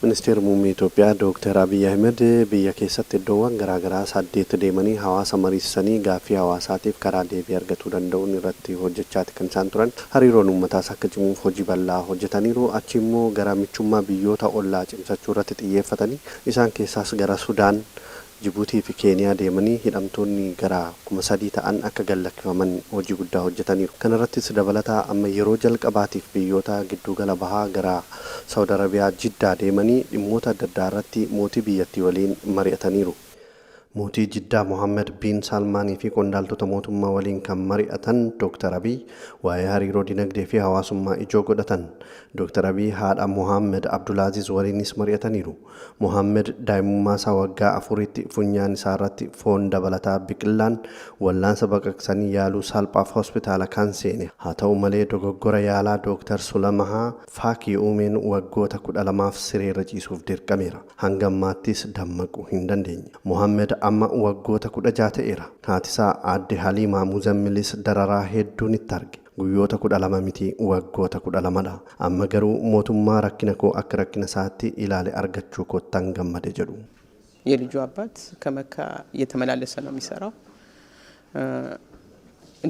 Ministeerri muummee Itoophiyaa Dr. Abiyyi biyya keessatti iddoowwan garaagaraa 8 deemanii hawaasa mariisanii gaaffii hawaasaatiif karaa deebii argatuu danda'uun irratti hojjechaati kan isaan turan. Hariiroon uummataas akka cimuuf hojii bal'aa hojjetaniiru. Achi immoo gara michummaa biyyoota ollaa cimsachuu irratti xiyyeeffatanii isaan keessaas gara Sudaan, Jibuutii fi Keeniyaa deemanii hidhamtoonni gara 3,000 ta'an akka gallakkifaman hojii guddaa hojjetaniiru. Kana irrattis dabalataa amma yeroo jalqabaatiif biyyoota giddugala bahaa gara Saawud Arabiyaa Jiddaa deemanii dhimmoota adda addaa irratti mootii biyyattii waliin mari'ataniiru. Mootii Jiddaa Mohammed bin Salmaanii fi qondaaltota mootummaa waliin kan mari'atan Dr. Abiyyi waa'ee hariiroo dinagdee fi hawaasummaa ijoo godhatan. Dr. Abiyyi haadha Mohammed Abdulaaziz waliinis mari'ataniiru. Mohammed daa'imummaa isaa waggaa 4tti funyaan isaa irratti foon dabalataa biqilaan wallaansa baqaqsanii yaaluu salphaaf hospitaala kan seene. Haa ta'u malee dogoggora yaalaa Dr. Sulamahaa Faakii uumeen waggoota 12f sireerra ciisuuf dirqameera. Hanga ammaattis dammaquu hin dandeenye. Mohammed amma waggoota 16 ta'eera. Haati isaa aadde Haliimaa Muzammilis dararaa hedduun itti arge. Guyyoota 12 miti waggoota 12dha. Amma garuu mootummaa rakkina koo akka rakkina isaatti ilaale argachuu kottan gammade jedhu. የልጁ አባት ከመካ እየተመላለሰ ነው የሚሰራው።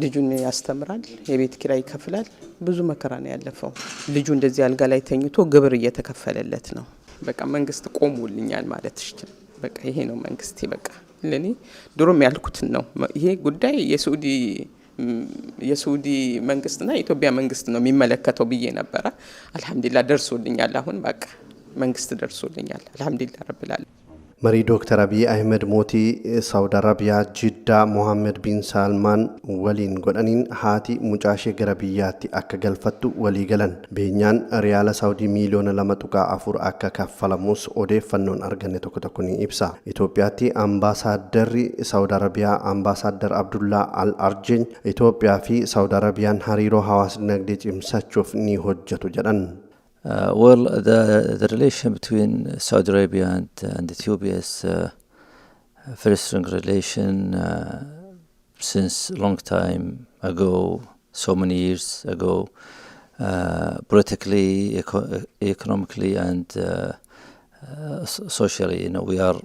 ልጁን ያስተምራል፣ የቤት ኪራይ ይከፍላል። ብዙ መከራ ነው ያለፈው። ልጁ እንደዚህ አልጋ ላይ ተኝቶ ግብር እየተከፈለለት ነው። በቃ መንግስት ቆሞልኛል ማለት ይችላል። በቃ ይሄ ነው መንግስት በቃ ለኔ ድሮም ያልኩት ነው። ይሄ ጉዳይ የሳዑዲ መንግስትና የኢትዮጵያ መንግስት ነው የሚመለከተው ብዬ ነበር። አልহামዱሊላህ ደርሶልኛል። አሁን በቃ መንግስት ደርሶልኛል። አልহামዱሊላህ ረብል ዓለሚን። Marii Dr. Abiyyi mootii Saawud Arabiyaa Jiddaa Mohammed bin Salmaan waliin godhaniin haati mucaashee gara biyyaatti akka galfattu walii galan. Beenyaan riyaala Saawudii miliyoona 2.4 akka kaffalamus odeeffannoon arganne tokko ni ibsa. Itoophiyaatti ambaasaaddarri Saawud Arabiyaa ambaasaadar Abdullah Al-Arjeny Itoophiyaa fi Saawud Arabiyaan hariiroo hawaas dinagdee cimsachuuf ni hojjetu jedhan. Well, the relation between Saudi Arabia and Ethiopia is a very strong relation since a long time ago, so many years ago, politically, economically, and socially. You know, we are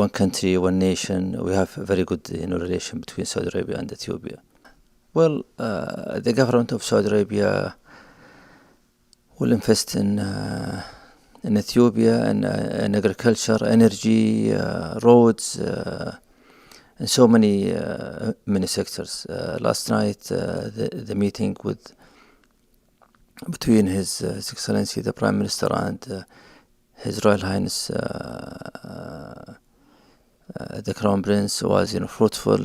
one country, one nation. We have a very good relation between Saudi Arabia and Ethiopia. Well, the government of Saudi Arabia will invest in Ethiopia and agriculture, energy, roads, and so many sectors. Last night, the meeting between His Excellency the Prime Minister and His Royal Highness the Crown Prince was fruitful,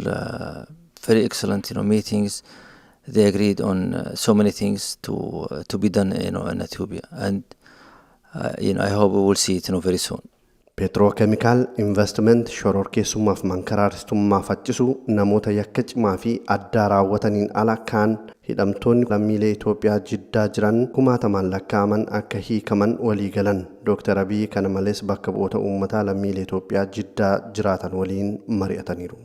very excellent meetings. They agreed on so many things to be done in Ethiopia, and I hope we will see it very soon. Petrochemical investment shororkeessummaaf mankaraarristummaa faccisu namoota yakka cimaa fi addaa raawwataniin ala kaan hidhamtoonni lammiilee Itoophiyaa Jiddaa jiran 10,000 lakkaa'aman akka hiikaman walii galan. Dr. Abiyyi kana malees bakka bu'oota uummataa lammiilee Itoophiyaa Jiddaa jiraatan waliin mari'ataniiru.